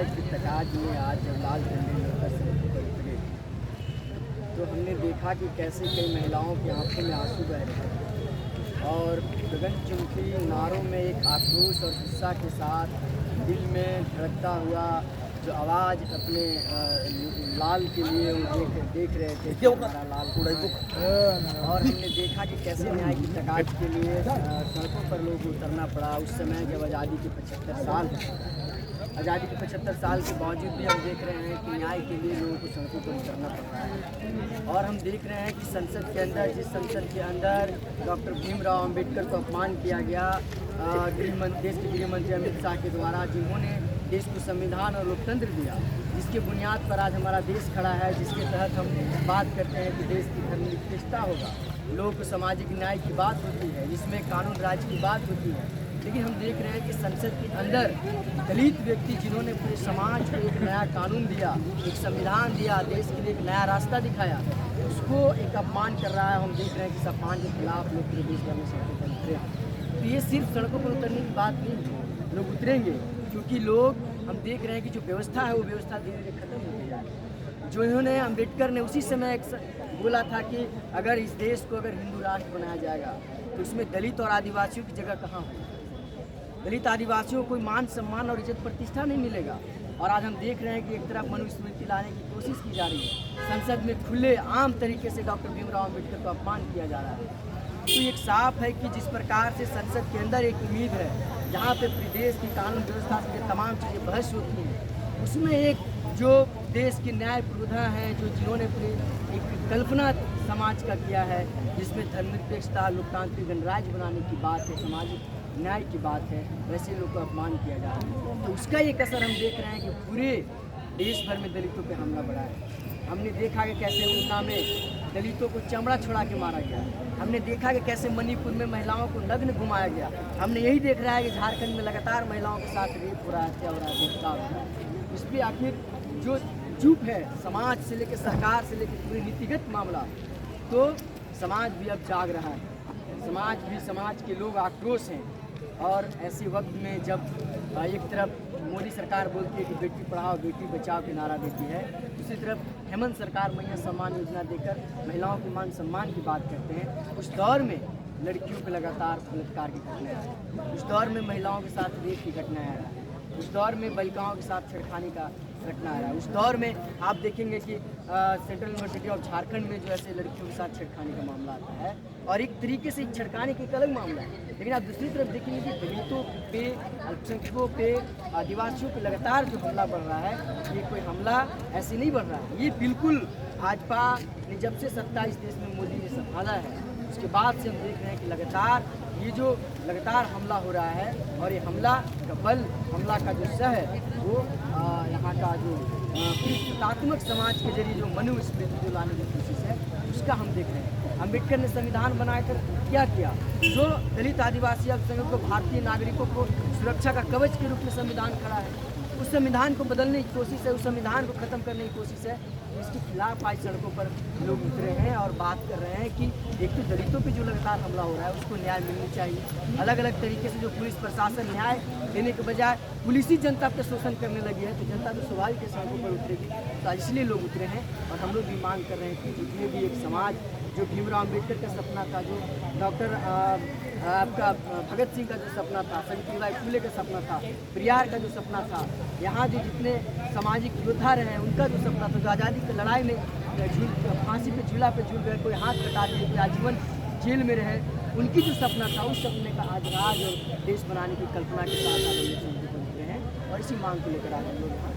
न्याय की तलाश में आज जब लाल झंडे लेकर सड़कों पर उतरे तो हमने देखा कि कैसे कई महिलाओं की आंखों में आंसू बह रहे हैं और गगनचुंबी नारों में एक आक्रोश और गुस्सा के साथ दिल में धड़कता हुआ जो आवाज़ अपने लाल के लिए वो देख रहे थे कि हमारा लाल और हमने देखा कि कैसे न्याय की तलाश के लिए सड़कों पर लोग उतरना पड़ा। उस समय जब आज़ादी के 75 साल आज़ादी के 75 साल के बावजूद भी हम देख रहे हैं कि न्याय के लिए लोगों को सड़कों पर उतरना पड़ रहा है। और हम देख रहे हैं कि संसद के अंदर जिस संसद के अंदर डॉक्टर भीमराव अंबेडकर को अपमान किया गया देश के गृह मंत्री अमित शाह के द्वारा, जिन्होंने देश को संविधान और लोकतंत्र दिया, जिसके बुनियाद पर आज हमारा देश खड़ा है, जिसके तहत हम बात करते हैं कि देश की धर्मनिरपेक्षता होगा, लोग को सामाजिक न्याय की बात होती है, जिसमें कानून राज की बात होती है। लेकिन हम देख रहे हैं कि संसद के अंदर दलित व्यक्ति जिन्होंने पूरे समाज को एक नया कानून दिया, एक संविधान दिया, देश के लिए एक नया रास्ता दिखाया, उसको एक अपमान कर रहा है। हम देख रहे हैं कि इस अपमान के खिलाफ लोग पूरे देश भर में सड़कों पर उतरे। तो ये सिर्फ सड़कों पर उतरने की बात नहीं, लोग उतरेंगे क्योंकि लोग हम देख रहे हैं कि जो व्यवस्था है वो व्यवस्था धीरे धीरे खत्म होती जा रही है। जो इन्होंने अम्बेडकर ने उसी समय बोला था कि अगर इस देश को अगर हिंदू राष्ट्र बनाया जाएगा तो उसमें दलित और आदिवासियों की जगह कहाँ हो। दलित आदिवासियों को कोई मान सम्मान और इज्जत प्रतिष्ठा नहीं मिलेगा। और आज हम देख रहे हैं कि एक तरफ मनुस्मृति लाने की कोशिश की जा रही है, संसद में खुले आम तरीके से डॉक्टर भीमराव अम्बेडकर को अपमान किया जा रहा है। तो एक साफ है कि जिस प्रकार से संसद के अंदर एक उम्मीद है जहाँ पे प्रदेश की कानून व्यवस्था से तमाम चीज़ें बहस होती हैं, उसमें एक जो देश के न्याय प्रबुद्ध हैं, जो जिन्होंने अपनी एक कल्पना समाज का किया है, जिसमें धर्मनिरपेक्षता लोकतांत्रिक गणराज्य बनाने की बात है, सामाजिक न्याय की बात है, वैसे लोग को अपमान किया जा रहा है। तो उसका एक असर हम देख रहे हैं कि पूरे देश भर में दलितों पर हमला बढ़ा है। हमने देखा कि कैसे ऊना में दलितों को चमड़ा छोड़ा के मारा गया। हमने देखा कि कैसे मणिपुर में महिलाओं को नग्न घुमाया गया। हमने यही देख रहा है कि झारखंड में लगातार महिलाओं के साथ रेप हो रहा है, हत्या हो रहा है, गिरफ्तार हो रहा है। इस पर आखिर जो चुप है समाज से लेकर सरकार से लेकर पूरे नीतिगत मामला, तो समाज भी अब जाग रहा है। समाज के लोग आक्रोश हैं। और ऐसे वक्त में जब एक तरफ मोदी सरकार बोलती है कि बेटी पढ़ाओ बेटी बचाओ के नारा देती है, दूसरी तरफ हेमंत सरकार मैया सम्मान योजना देकर महिलाओं के मान सम्मान की बात करते हैं, उस दौर में लड़कियों के लगातार बलात्कार की घटनाएं आ रही है, उस दौर में महिलाओं के साथ रेप की घटनाएं आ रही है, उस दौर में बालिकाओं के साथ छेड़खानी का घटना आ रहा है, उस दौर में आप देखेंगे कि सेंट्रल यूनिवर्सिटी ऑफ झारखंड में जो ऐसे लड़कियों के साथ छेड़खानी का मामला आता है। और एक तरीके से छेड़खानी का एक अलग मामला है। लेकिन आप दूसरी तरफ देखेंगे कि दलितों पे, अल्पसंख्यकों पे, आदिवासियों पे लगातार जो हमला बढ़ रहा है, ये कोई हमला ऐसे नहीं बढ़ रहा है। ये बिल्कुल भाजपा ने जब से सत्ता इस देश में मोदी ने संभाला है, उसके बाद से हम देख रहे हैं कि लगातार ये जो लगातार हमला हो रहा है, और ये हमला का बल, हमला का जो सह है वो यहाँ का जो प्रतीकात्मक समाज के जरिए जो मनुस्मृति जो लाने की कोशिश है, उसका हम देख रहे हैं। अम्बेडकर ने संविधान बनाकर क्या किया, जो दलित आदिवासी अल्पसंख्यकों को, भारतीय नागरिकों को सुरक्षा का कवच के रूप में संविधान खड़ा है, उस संविधान को बदलने की कोशिश है, उस संविधान को ख़त्म करने की कोशिश है। इसके खिलाफ आज सड़कों पर लोग उतरे हैं और बात कर रहे हैं कि एक तो दलितों पे जो लगातार हमला हो रहा है उसको न्याय मिलनी चाहिए। अलग अलग तरीके से जो पुलिस प्रशासन न्याय देने के बजाय पुलिस ही जनता पर शोषण करने लगी है, तो जनता तो स्वाभाविक है सड़कों पर उतरेगी। तो इसलिए लोग उतरे हैं और हम लोग भी मांग कर रहे हैं कि जितने भी एक समाज जो भीमराव अम्बेडकर का सपना था, जो डॉक्टर आपका भगत सिंह का जो सपना था, सावित्रीबाई फुले का सपना था, पेरियार का जो सपना था, यहाँ जो जितने सामाजिक योद्धा रहे हैं उनका जो सपना था, जो आज़ादी की लड़ाई में फांसी पे झूला पे झूल गए, कोई हाथ कटा दिए, कोई आजीवन जेल में रहे, उनकी जो सपना था उस सपने का आज राज और देश बनाने की कल्पना के साथ आज हम लोग हैं और इसी मांग को लेकर आज हम लोग यहाँ